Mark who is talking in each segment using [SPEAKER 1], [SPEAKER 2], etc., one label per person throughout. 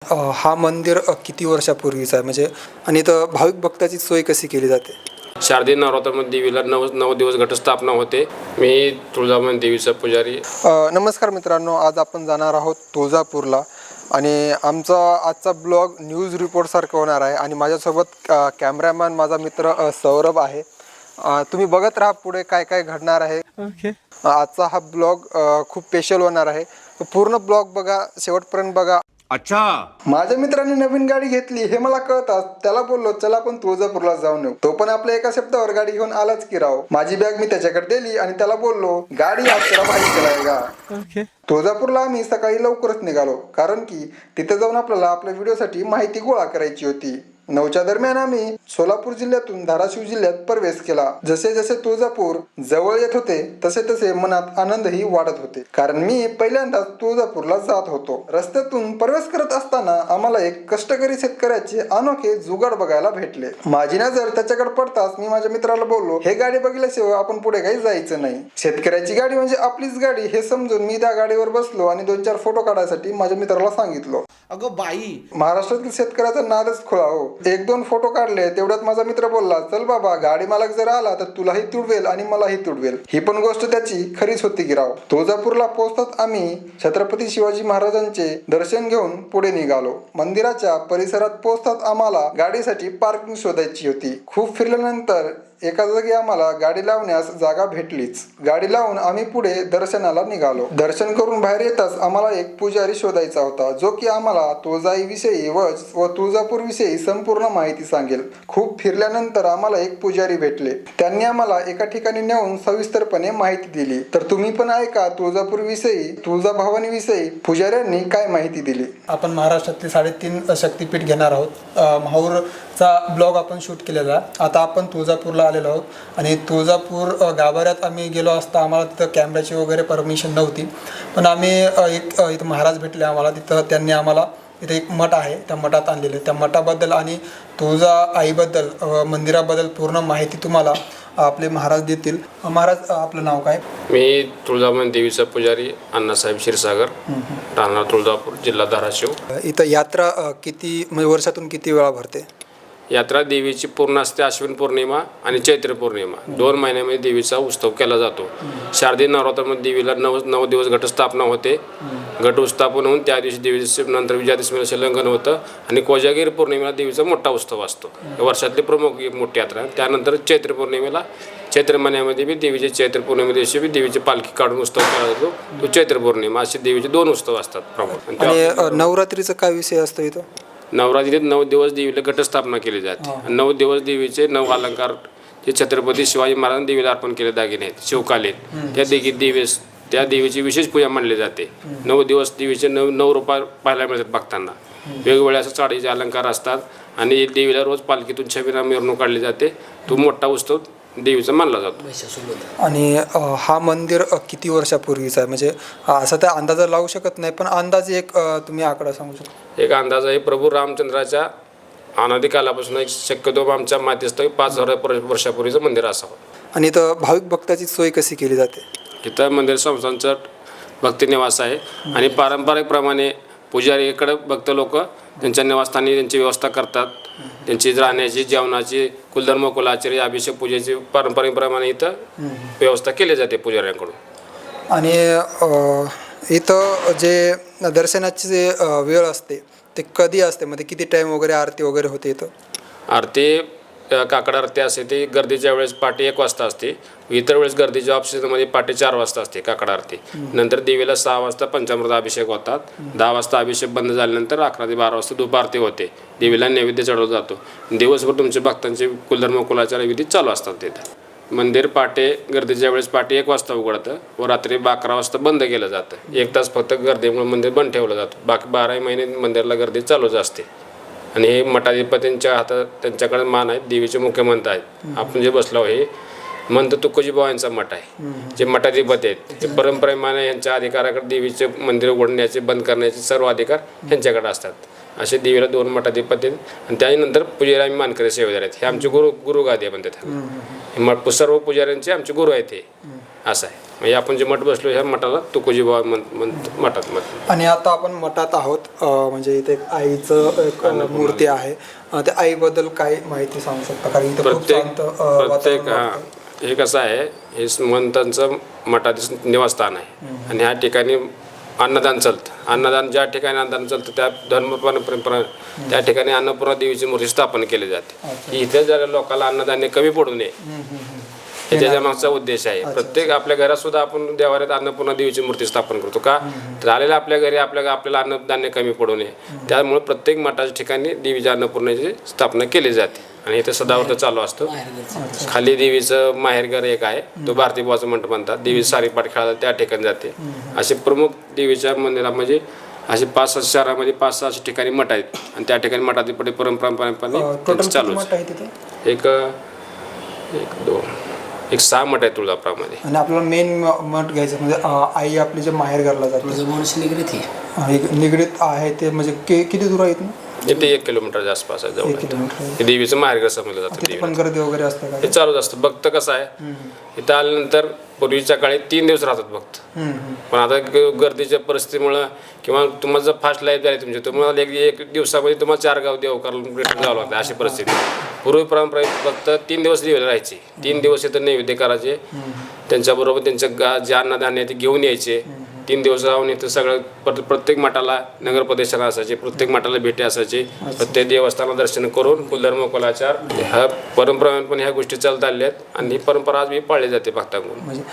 [SPEAKER 1] हा मंदिर किती वर्षापूर्वीचा आहे म्हणजे आणि इथं भाविक भक्ताची सोय कशी केली जाते?
[SPEAKER 2] शारदीय नवरात्रामध्ये देवीला 9 दिवस घटस्थापना होते. मी तुळजाभवानी देवीचा पुजारी.
[SPEAKER 1] नमस्कार मित्रांनो, आज आपण जाणार आहोत तुळजापूरला आणि आमचा आजचा ब्लॉग न्यूज रिपोर्टसारखं होणार आहे आणि माझ्यासोबत कॅमेरामॅन माझा मित्र सौरभ आहे. तुम्ही बघत राहा पुढे काय काय घडणार आहे. आजचा हा ब्लॉग खूप स्पेशल होणार आहे. पूर्ण ब्लॉग बघा, शेवटपर्यंत बघा.
[SPEAKER 3] अच्छा,
[SPEAKER 1] माझ्या मित्राने नवीन गाडी घेतली हे मला कळतात. त्याला बोललो चला आपण तुळजापूरला जाऊन येऊ. तो पण आपल्या एका शब्दावर गाडी घेऊन आलाच की राव. माझी बॅग मी त्याच्याकडे दिली आणि त्याला बोललो गाडी आज त्याला माहिती केलाय का. तुळजापूरला आम्ही सकाळी लवकरच निघालो कारण की तिथे जाऊन आपल्याला आपल्या व्हिडिओसाठी माहिती गोळा करायची होती. 9च्या दरम्यान आम्ही सोलापूर जिल्ह्यातून धाराशिव जिल्ह्यात प्रवेश केला. जसे जसे तुळजापूर जवळ येत होते तसे तसे मनात आनंदही वाढत होते कारण मी पहिल्यांदाच तुळजापूरला जात होतो. रस्त्यातून प्रवेश करत असताना आम्हाला एक कष्टकरी शेतकऱ्याचे अनोखे जुगाड बघायला भेटले. माझी नजर त्याच्याकडे पडताच मी माझ्या मित्राला बोललो हे गाडी बघितल्याशिवाय आपण पुढे काही जायचं नाही. शेतकऱ्याची गाडी म्हणजे आपलीच गाडी हे समजून मी त्या गाडीवर बसलो आणि 2-4 फोटो काढायसाठी माझ्या मित्राला सांगितलं.
[SPEAKER 3] अगं बाई,
[SPEAKER 1] महाराष्ट्रातील शेतकऱ्याचा नादच खुळा हो. 1-2 फोटो काढले तेवढ्यात माझा मित्र बोलला चल बाबा गाडी मालक जर आला तर तुलाही तुडवेल आणि मलाही तुडवेल. ही पण गोष्ट त्याची खरीच होती की राव. तुळजापूरला पोहोचताच आम्ही छत्रपती शिवाजी महाराजांचे दर्शन घेऊन पुढे निघालो. मंदिराच्या परिसरात पोहोचताच आम्हाला गाडीसाठी पार्किंग शोधायची होती. खूप फिरल्यानंतर एका जागी आम्हाला गाडी लावण्यास जागा भेटलीच. गाडी लावून आम्ही पुढे दर्शनाला निघालो. दर्शन करून बाहेर येताच आम्हाला एक पुजारी शोधायचा होता जो की आम्हाला तुळजाईविषयी व तुळजापूर विषयी संपूर्ण माहिती सांगेल. खूप फिरल्यानंतर आम्हाला एक पुजारी भेटले. त्यांनी आम्हाला एका ठिकाणी नेऊन सविस्तरपणे माहिती दिली. तर तुम्ही पण ऐका तुळजापूर विषयी, तुळजाभवानी विषयी पुजाऱ्यांनी काय माहिती दिली. आपण महाराष्ट्रातले 3.5 शक्तिपीठ घेणार आहोत. माहूरचा ब्लॉग आपण शूट केलेला. आता आपण तुळजापूरला आलेलो आहोत आणि तुळजापूर गाभाऱ्यात आम्ही गेलो असता आम्हाला तिथं कॅमेऱ्याची वगैरे परमिशन नव्हती. पण आम्ही इथं महाराज भेटले आम्हाला. तिथं त्यांनी आम्हाला इथे एक मठ आहे त्या मठात आणलेलं. त्या मठाबद्दल आणि तुळजा आईबद्दल मंदिराबद्दल पूर्ण माहिती तुम्हाला आपले महाराज देतील. महाराज आपलं नाव काय?
[SPEAKER 2] मी तुळजाभवानी देवीचा पुजारी अण्णासाहेब क्षीरसागर, राहणार तुळजापूर, जिल्हा धाराशिव.
[SPEAKER 1] इथं यात्रा किती म्हणजे वर्षातून किती वेळा भरते?
[SPEAKER 2] यात्रा देवीची पूर्ण असते आश्विन पौर्णिमा आणि चैत्र पौर्णिमा 2 महिन्यामध्ये देवीचा उत्सव केला जातो. शारदीय नवरात्रामध्ये देवीला 9 दिवस घटस्थापना होते. घट उत्स्थापन होऊन त्या दिवशी देवीचे नंतर विजयादशमीला शिलंगन होतं आणि कोजागिरी पौर्णिमेला देवीचा मोठा उत्सव असतो. वर्षातली प्रमुख मोठी यात्रा. त्यानंतर चैत्र पौर्णिमेला चैत्र महिन्यामध्ये बी देवीचे चैत्र पौर्णिमे दिवशी बी देवीची पालखी काढून उत्सव केला जातो. तो चैत्र पौर्णिमा असे देवीचे 2 उत्सव असतात प्रमुख.
[SPEAKER 1] आणि नवरात्रीचा काय विषय असतो इथं?
[SPEAKER 2] नवरात्रीत 9 दिवस देवीला घटस्थापना केली जाते. 9 दिवस देवीचे 9 अलंकार जे छत्रपती शिवाजी महाराजांनी देवीला अर्पण केले दागिने आहेत शिवकालीन त्या देवीची विशेष पूजा मानली जाते. 9 दिवस देवीचे 9 रूप पाहायला मिळतात भक्तांना. वेगवेगळ्या असं साडीचे अलंकार असतात आणि देवीला रोज पालखीतून छबिना मिरवणूक काढली जाते. तो मोठा उत्सव देवीचा मानला जातो.
[SPEAKER 1] आणि हा मंदिर किती वर्षापूर्वीचा आहे म्हणजे असं त्या अंदाजा लावू शकत नाही पण अंदाजे एक तुम्ही आकडा सांगू शकता?
[SPEAKER 2] एक अंदाज आहे प्रभू रामचंद्राच्या अनादी कालापासून एक शक्यतो आमच्या मातीस्थळी 5,000 वर्षापूर्वीचं मंदिर असावं.
[SPEAKER 1] आणि इथं भाविक भक्ताची सोय कशी केली जाते?
[SPEAKER 2] इथं मंदिर संस्थांचं भक्ती निवास आहे आणि पारंपरिकप्रमाणे पुजारीकडे भक्त लोक त्यांच्या निवासस्थानी त्यांची व्यवस्था करतात. त्यांची राहण्याची, जेवणाची, कुलधर्म कुलाचार्य, अभिषेक पूजेची पारंपरिकप्रमाणे इथं व्यवस्था केली जाते पुजाऱ्यांकडून.
[SPEAKER 1] आणि इथं जे दर्शनाची जे वेळ असते ते कधी असते म्हणजे किती टाईम वगैरे आरती वगैरे होते इथं?
[SPEAKER 2] आरती काकड आरती असते ती गर्दीच्या वेळेस पहाटे 1 वाजता असते. इतर वेळेस गर्दीच्या ऑफ सीझनमध्ये पहाटे 4 वाजता असते काकड आरती. नंतर देवीला 6 वाजता पंचामृत अभिषेक होतात. 10 वाजता अभिषेक बंद झाल्यानंतर 11 ते 12 वाजता धूप आरती होते. देवीला नैवेद्य चढवला जातो. दिवसभर तुमच्या भक्तांचे कुलधर्म कुलाचार विधी चालू असतात तिथं. मंदिर पहाटे गर्दीच्या वेळेस पहाटे 1 वाजता उघडतं व रात्री 11 वाजता बंद केलं जातं. 1 तास फक्त गर्दीमुळे मंदिर बंद ठेवलं जातं. बाकी 12 महिने मंदिराला गर्दी चालूच असते. आणि हे मठाधिपतींच्या हातात त्यांच्याकडे मान आहेत. देवीचे मुख्य मंत आहेत. आपण जे बसलो हे मंत तुकोजीबाव यांचा मठ आहे. जे मठाधिपती आहेत ते परंपरेमाने यांच्या अधिकाराकडे देवीचे मंदिर उघडण्याचे बंद करण्याचे सर्व अधिकार यांच्याकडे असतात. असे देवीला 2 मठाधिपती आहेत आणि त्यानंतर पुजारी आम्ही मानकरी सेवेदार आहेत. हे आमचे गुरुगादी म्हणतात. सर्व पुजाऱ्यांचे आमचे गुरु आहेत हे असं आहे. म्हणजे आपण जे मठ बसलो ह्या मठाला तुकोजी बाबा मठात मठ.
[SPEAKER 3] आणि आता आपण मठात आहोत, म्हणजे इथे एक आईचं एक मूर्ती आहे. त्या आईबद्दल काय माहिती सांगू शकता, कारण इथे खूप शांत
[SPEAKER 2] प्रत्येक
[SPEAKER 3] वातावरण वाटतं.
[SPEAKER 2] हे कसं आहे, हे महंतांचं मठाचं निवासस्थान आहे आणि ह्या ठिकाणी अन्नदान चालतं. अन्नदान ज्या ठिकाणी अन्नदान चालतं त्या परंपरा त्या ठिकाणी अन्नपूर्णा देवीची मूर्ती स्थापन केली जाते, की इथे जरा लोकांना अन्नधान्य कमी पडू नये, हे त्याच्या मागचा उद्देश आहे. प्रत्येक आपल्या घरात सुद्धा आपण देवाऱ्यात अन्नपूर्णा देवीची मूर्ती स्थापन करतो का, तर आलेल्या आपल्या घरी आपल्याला अन्नधान्य कमी पडू नये, त्यामुळे प्रत्येक मठाच्या ठिकाणी देवीच्या अन्नपूर्णेची स्थापना केली जाते. आणि इथे सदावर्त चालू असतो. खाली देवीचं माहेरघर एक आहे, तो भारती बुवाचं मंडप म्हणतात. देवी सारीपाट खेळायला त्या ठिकाणी जाते. असे प्रमुख देवीच्या मंदिरामध्ये असे 5-6 शहरामध्ये 5-6 ठिकाणी मठ आहेत आणि त्या ठिकाणी मठातील परंपरापणे चालू एक 6 मठ आहे तुळजापुरामध्ये.
[SPEAKER 3] आणि आपल्याला मेन मठ घ्यायचं म्हणजे आई आपली जे माहेर घरला जाते निगडीत आहे ते, म्हणजे किती दूर आहे इथून?
[SPEAKER 2] इथे 1 किलोमीटरच्या आसपास आहे जवळ. देवीचं माहेरघर समजलं जातं.
[SPEAKER 3] पण गर्दी वगैरे असते का?
[SPEAKER 2] हे चालूच असतं. भक्त कसं आहे, इथं आल्यानंतर पूर्वीच्या काळी 3 दिवस राहतात भक्त, पण आता गर्दीच्या परिस्थितीमुळं किंवा तुम्हाला जर फास्ट लाईफ झाली तुमची, तुम्हाला एक दिवसामध्ये तुम्हाला 4 गाव देव करायला जावं लागतं, अशी परिस्थिती. पूर्वी परंपरा फक्त 3 दिवस देवीला राहायचे. 3 दिवस इथं नैवेद्य करायचे, त्यांच्याबरोबर त्यांचं जे अन्नधान्य ते घेऊन यायचे. 3 दिवस राहून इथं सगळं प्रत्येक मठाला नगरप्रदक्षिणा असायची, प्रत्येक मठाला भेटी असायची, प्रत्येक देवस्थानाला दर्शन करून कुलधर्म कुलाचार ह्या परंपरा पण ह्या गोष्टी चालत आल्या आहेत आणि ही परंपरा आज मी पाळली जाते भक्तांकडून.
[SPEAKER 3] म्हणजे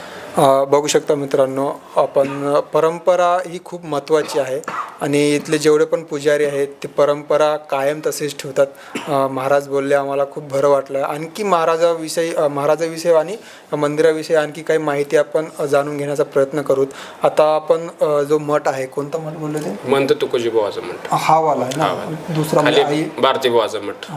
[SPEAKER 3] बघू शकता मित्रांनो, आपण परंपरा ही खूप महत्त्वाची आहे आणि इथले जेवढे पण पुजारी आहेत ते परंपरा कायम तसेच ठेवतात. महाराज बोलले, आम्हाला खूप बरं वाटलं. आणखी महाराजाविषयी आणि मंदिराविषयी आणखी काही माहिती आपण जाणून घेण्याचा प्रयत्न करूत. आता आपण जो मठ आहे, कोणता मठ बोलले ते?
[SPEAKER 2] म्हणतो तुकोजी बुवाचं मठ.
[SPEAKER 3] हा वाला आहे ना? दुसरा
[SPEAKER 2] खाली भारती बुवाचं मठ.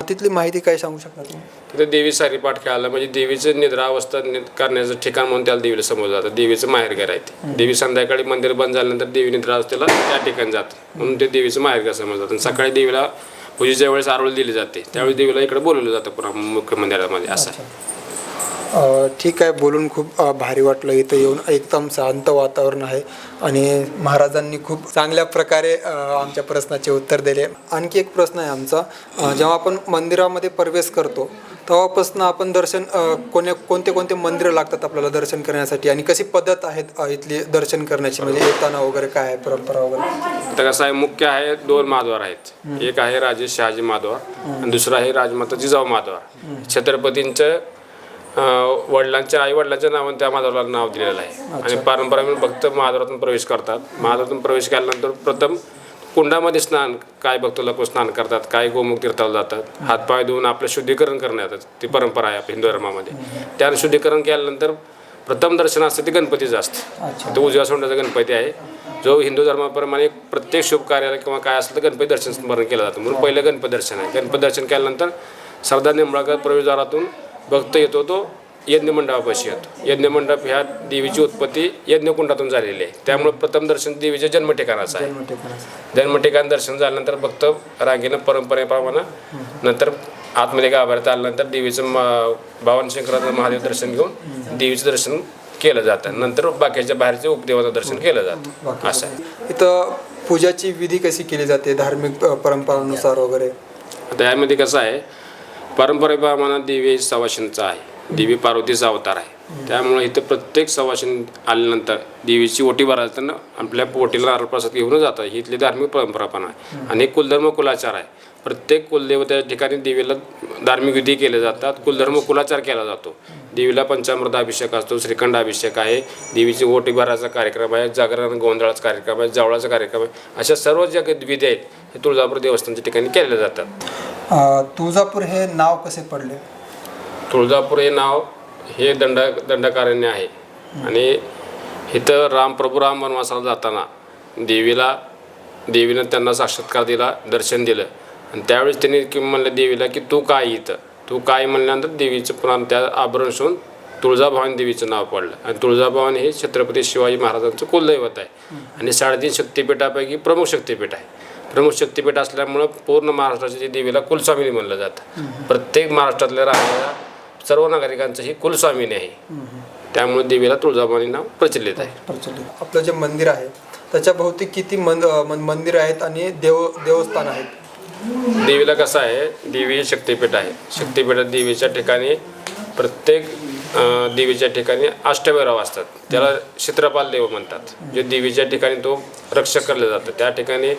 [SPEAKER 3] तिथली माहिती काय सांगू शकता तुम्ही?
[SPEAKER 2] तिथे देवी सारीपाठ खेळायला म्हणजे देवीचं निद्रावस्था करण्याचं ठिकाण म्हणून त्याला देवीला समजलं जातं. देवीचं माहेरघर आहे ते. देवी संध्याकाळी मंदिर बंद झाल्यानंतर देवी निद्रावस्थेला त्या ठिकाणी जाते, म्हणून ते देवीचं माहेरघर समजलं जातं. आणि सकाळी देवीला पूजेच्या वेळेस आरोळी दिली जाते, त्यावेळी देवीला इकडे बोलवलं जातं पुन्हा मुख्य मंदिरामध्ये. असं आहे.
[SPEAKER 3] ठीक आहे, बोलून खूप भारी वाटलं. इथं येऊन एकदम शांत वातावरण आहे आणि महाराजांनी खूप चांगल्या प्रकारे आमच्या प्रश्नाचे उत्तर दिले. आणखी एक प्रश्न आहे आमचा, जेव्हा आपण मंदिरामध्ये प्रवेश करतो तेव्हापासून आपण दर्शन कोणते मंदिरं लागतात आपल्याला दर्शन करण्यासाठी, आणि कशी पद्धत आहेत इथली दर्शन करण्याची, म्हणजे येताना वगैरे काय आहे परंपरा वगैरे?
[SPEAKER 2] तर कसं आहे, मुख्य आहे 2 महाद्वार आहेत. एक आहे राजे शहाजी महाद्वार आणि दुसरा आहे राजमाता जिजाऊ महाद्वार. छत्रपतींचं वडिलांच्या आई वडिलांच्या नावाने त्या महाद्वाराला नाव दिलेलं आहे. आणि परंपरेने भक्त महाद्वारातून प्रवेश करतात. महाद्वारातून प्रवेश केल्यानंतर प्रथम कुंडामध्ये स्नान, काय भक्त लोक स्नान करतात, काय गोमुख तीर्थाला जातात, हातपाय धुवून आपलं शुद्धीकरण करण्यात येतात. ती परंपरा आहे आपल्या हिंदू धर्मामध्ये. त्यानं शुद्धीकरण केल्यानंतर प्रथम दर्शन असतं ते गणपतीचं असतं. तो उजव्या सोंडाचा गणपती आहे, जो हिंदू धर्माप्रमाणे प्रत्येक शुभ कार्याला किंवा काय असलं तर गणपती दर्शन स्मरण केलं जातं, म्हणून पहिलं गणपती दर्शन आहे. गणपती दर्शन केल्यानंतर सरदार निंबाळकर प्रवेशद्वारातून भक्त येतो, तो यज्ञमंडपापाशी येतो. यज्ञमंडप ह्या देवीची उत्पत्ती यज्ञकुंडातून झालेली आहे, त्यामुळे प्रथम दर्शन देवीच्या जन्मठिकाणाचं आहे. जन्मठिकाण दर्शन झाल्यानंतर भक्त रांगेनं परंपरेप्रमाणे नंतर आतमध्ये गाभाऱ्यात आल्यानंतर देवीचं भवानी शंकराचं महादेव दर्शन घेऊन देवीचं दर्शन केलं जातं. नंतर बाकीच्या बाहेरच्या उपदेवाचं दर्शन केलं जातं. असं आहे.
[SPEAKER 3] इथं पूजाची विधी कशी केली जाते धार्मिक परंपरानुसार वगैरे?
[SPEAKER 2] आता यामध्ये कसं आहे, परंपरेप्रमाणे देवी सवाशिणीचा आहे, देवी पार्वतीचा अवतार आहे. त्यामुळे इथं प्रत्येक सवाशिणी आल्यानंतर देवीची ओटी भरायला आपल्या ओटीला नारळ प्रसाद घेऊन जातात. ही इथली धार्मिक परंपरा पण आहे आणि कुलधर्म कुलाचार आहे. प्रत्येक कुलदेवत्या ठिकाणी देवीला धार्मिक विधी केले जातात, कुलधर्म कुलाचार केला जातो. देवीला पंचामृत अभिषेक असतो, श्रीखंड अभिषेक आहे, देवीची ओटी भरायचा कार्यक्रम आहे, जागरण गोंधळाचा कार्यक्रम आहे, जावळाचा कार्यक्रम आहे. अशा सर्व ज्या विधी आहेत हे तुळजापूर देवस्थानच्या ठिकाणी केले जातात.
[SPEAKER 3] तुळजापूर हे नाव कसे पडले?
[SPEAKER 2] तुळजापूर हे नाव हे दंडकारण्य आहे आणि इथं प्रभू राम वनवासाला जाताना देवीनं त्यांना साक्षात्कार दिला, दर्शन दिलं आणि त्यावेळेस त्यांनी म्हणलं देवीला की तू काय इथं, तू काय म्हणल्यानंतर देवीचं पुन्हा त्या आभरण शिवून तुळजाभवानी देवीचं नाव पडलं. आणि तुळजाभवानी हे छत्रपती शिवाजी महाराजांचं कुलदैवत आहे आणि 3.5 शक्तिपीठापैकी प्रमुख शक्तिपीठ आहे. प्रमुख शक्तिपीठ असल्यामुळं पूर्ण महाराष्ट्राच्या देवीला कुलस्वामिनी म्हणलं जातं. प्रत्येक महाराष्ट्रातल्या राहणाऱ्या सर्व नागरिकांचं ही कुलस्वामिनी आहे. त्यामुळे देवीला तुळजाभवानी नाव प्रचलित आहे.
[SPEAKER 3] प्रचलित आपलं जे मंदिर आहे त्याच्या भोवती किती मंदिर आहेत आणि देवस्थान आहेत?
[SPEAKER 2] देवीला कसं आहे, देवी हे शक्तिपीठ आहे. शक्तिपीठात देवीच्या ठिकाणी प्रत्येक देवीच्या ठिकाणी अष्टभैरव असतात. त्याला क्षेत्रपाल देव म्हणतात. जे देवीच्या ठिकाणी तो रक्षक केलं जातं. त्या ठिकाणी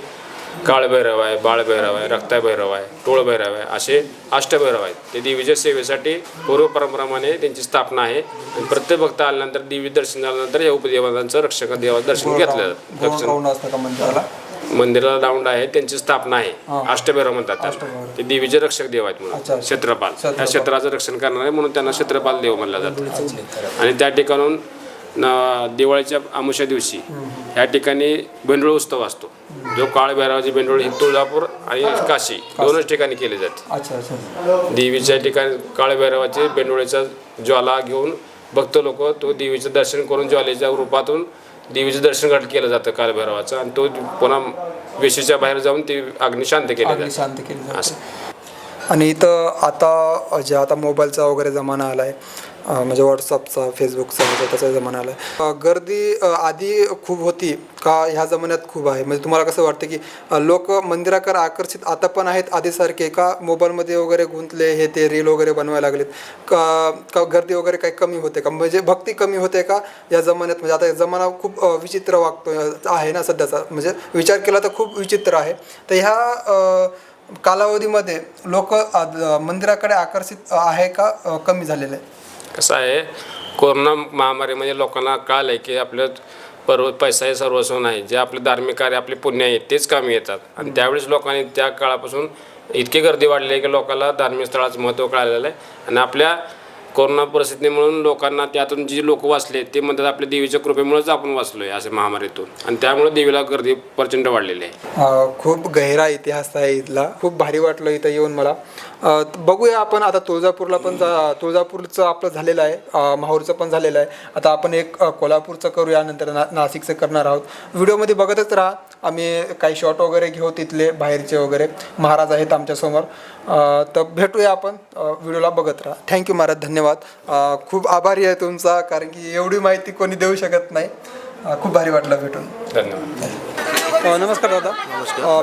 [SPEAKER 2] काळभैरव आहे, बाळभैरव आहे, रक्ताभैरव आहे, टोळभैरव आहे, असे अष्टभैरव आहेत. ते देवीच्या सेवेसाठी पूर्व परंपराप्रमाणे त्यांची स्थापना आहे. आणि प्रत्येक भक्त आल्यानंतर देवी दर्शन झाल्यानंतर या उपदेवांचं रक्षक देवाचं दर्शन घेतलं जातं. मंदिराला राऊंड आहे, त्यांची स्थापना आहे. अष्टभैरव म्हणतात त्याला. ते देवीचे रक्षक देव आहेत म्हणून क्षेत्रपाल. त्या क्षेत्राचं रक्षण करणारे म्हणून त्यांना क्षेत्रपाल देव म्हणलं जातं. आणि त्या ठिकाणून दिवाळीच्या अमावस्या दिवशी ह्या ठिकाणी बेंडोळ उत्सव असतो. जो काळभैरवाची बेंडोळ ही तुळजापूर आणि काशी दोनच ठिकाणी केली जाते. देवीच्या ठिकाणी काळभैरवाची बेंडोळीचा ज्वाला घेऊन भक्त लोक तो देवीचं दर्शन करून ज्वालेच्या रूपातून देवीचं दर्शन केलं जातं काळभैरवाचं. आणि तो पुन्हा वेशीच्या बाहेर जाऊन ती अग्नी शांत केली जाते असं.
[SPEAKER 3] आणि इथं आता मोबाईलचा वगैरे जमाना आला आहे, म्हणजे व्हॉट्सअपचा, फेसबुकचा त्याचा जमाना आला आहे. गर्दी आधी खूप होती का ह्या जमान्यात खूप आहे? म्हणजे तुम्हाला कसं वाटतं की लोक मंदिराकडे आकर्षित आता पण आहेत आधीसारखे, का मोबाईलमध्ये वगैरे गुंतले, हे ते रील वगैरे बनवायला लागलेत, का गर्दी वगैरे काही कमी होते का? म्हणजे भक्ती कमी होते का या जमान्यात? म्हणजे आता जमाना खूप विचित्र वागतो आहे ना सध्याचा, म्हणजे विचार केला तर खूप विचित्र आहे. तर ह्या कालावधीमध्ये लोक मंदिराकडे आकर्षित आहे का कमी झालेले आहे?
[SPEAKER 2] कसं आहे, कोरोना महामारीमध्ये लोकांना कळलं आहे की आपलं पैसा हे सर्वस्व नाही. जे आपले धार्मिक कार्य, आपले पुण्य आहेत तेच कामी येतात. आणि त्यावेळेस लोकांनी त्या काळापासून इतकी गर्दी वाढली आहे की लोकांना धार्मिक स्थळाचं महत्त्व कळालेलं आहे. आणि आपल्या कोरोना परिस्थिती म्हणून लोकांना त्यातून जी लोक वाचले ते म्हणतात आपल्या देवीच्या कृपेमुळेच आपण वाचलो आहे असे महामारीतून. आणि त्यामुळे देवीला गर्दी प्रचंड वाढलेली आहे.
[SPEAKER 3] खूप गहिरा इतिहास आहे इथला. खूप भारी वाटलं इथं येऊन मला. बघूया आपण आता तुळजापूरला पण तुळजापूरचं आपलं झालेलं आहे, माहूरचं पण झालेलं आहे. आता आपण एक कोल्हापूरचं करूया, नंतर नाशिकचं करणार आहोत. व्हिडिओमध्ये बघतच राहा. आम्ही काही शॉट वगैरे घेऊ तिथले बाहेरचे वगैरे. महाराज आहेत आमच्यासमोर. तर भेटूया आपण, व्हिडिओला बघत राहा. थँक्यू महाराज, धन्यवाद. खूप आभारी आहे तुमचा, कारण की एवढी माहिती कोणी देऊ शकत नाही. खूप भारी वाटलं भेटून.
[SPEAKER 2] धन्यवाद.
[SPEAKER 3] नमस्कार दादा.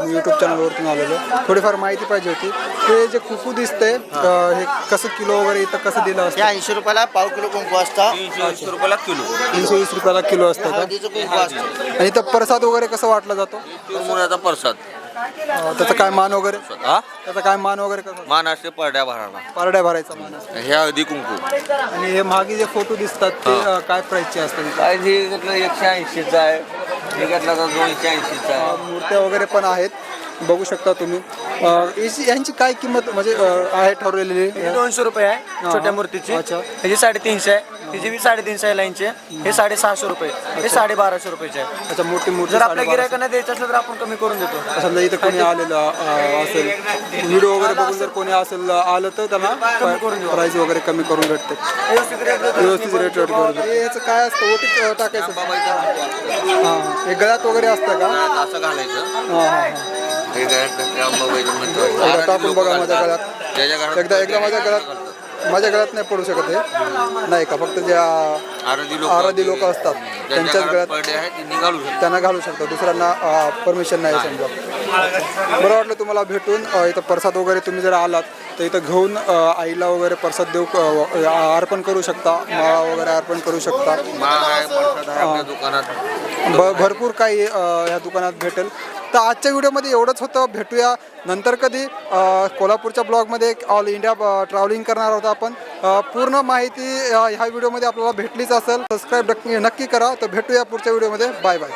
[SPEAKER 3] मी यूट्यूब चॅनलवरतून आलेलो. थोडीफार माहिती पाहिजे होती. हे जे कुंकू दिसतंय हे कसं किलो वगैरे इथं कसं दिलं असतं?
[SPEAKER 4] 80 रुपयाला पाव किलो कुंकू असतं.
[SPEAKER 5] 320 रुपयाला किलो.
[SPEAKER 3] 320 रुपयाला किलो असतं का?
[SPEAKER 4] हळदीचं कुंकू असतं.
[SPEAKER 3] आणि इथं प्रसाद वगैरे कसं वाटला जातो?
[SPEAKER 5] मुलाचा प्रसाद.
[SPEAKER 3] त्याचं काय मान वगैरे?
[SPEAKER 5] हा
[SPEAKER 3] त्याचं काय मान वगैरे कसं?
[SPEAKER 5] मान असते परड्या भराला.
[SPEAKER 3] पारड्या भरायचा मान असतो.
[SPEAKER 5] हे हळदी कुंकू.
[SPEAKER 3] आणि हे मागे जे फोटो दिसतात ते काय प्राईसचे असतात?
[SPEAKER 5] काय हे घेतलं 180चा आहे, हे घेतला तर 280चा आहे.
[SPEAKER 3] मूर्त्या वगैरे पण आहेत, बघू शकता तुम्ही. यांची काय किंमत म्हणजे आहे ठरवलेली?
[SPEAKER 6] 200 रुपये आहे छोट्या मूर्तीची.
[SPEAKER 3] अच्छा.
[SPEAKER 6] ह्याची 350 आहे, तिची बी 350 आहे लाईनचे. हे 650 रुपये, हे 1250 रुपयाचे आहे.
[SPEAKER 3] अच्छा, मोठी मूर्ती.
[SPEAKER 6] जर आपल्या गिरायकांना द्यायचं असलं तर आपण कमी करून देतो.
[SPEAKER 3] समजा इथं कोणी आलेलं असेल, व्हिडिओ वगैरे बघून जर कोणी असेल आलं तर त्यांना प्राईस वगैरे कमी करून भेटते. व्यवस्थित रेट करून. याचं काय असतं? ओटीत टाकायचं? हां, हे गळ्यात वगैरे असतं का?
[SPEAKER 5] असं घालायचं.
[SPEAKER 3] हां हां.
[SPEAKER 5] हे गळ्यात अंबाबाईचं म्हणतो.
[SPEAKER 3] एकदा टाकून बघा माझ्या गळ्यात.
[SPEAKER 5] त्याच्या घरात
[SPEAKER 3] एकदा माझ्या गळ्यात नाही पडू शकत हे, नाही का? फक्त ज्या आराधी लोक असतात त्यांच्याच गळ्यात त्यांना घालू शकतात, दुसऱ्यांना परमिशन नाही समजा. बरं वाटलं तुम्हाला भेटून. इथं प्रसाद वगैरे तुम्ही जर आलात तर इथं घेऊन आईला वगैरे प्रसाद देऊ, अर्पण करू शकता, माळा वगैरे अर्पण करू शकता. भरपूर काही ह्या दुकानात भेटेल. तर आजच्या व्हिडिओमध्ये एवढंच होतं. भेटूया नंतर कधी कोल्हापूरच्या ब्लॉगमध्ये. ऑल इंडिया ट्रॅव्हलिंग करणार आहोत आपण. पूर्ण माहिती ह्या व्हिडिओमध्ये आपल्याला भेटलीच असेल. सबस्क्राईब नक्की करा. तर भेटूया पुढच्या व्हिडिओमध्ये. Bye bye.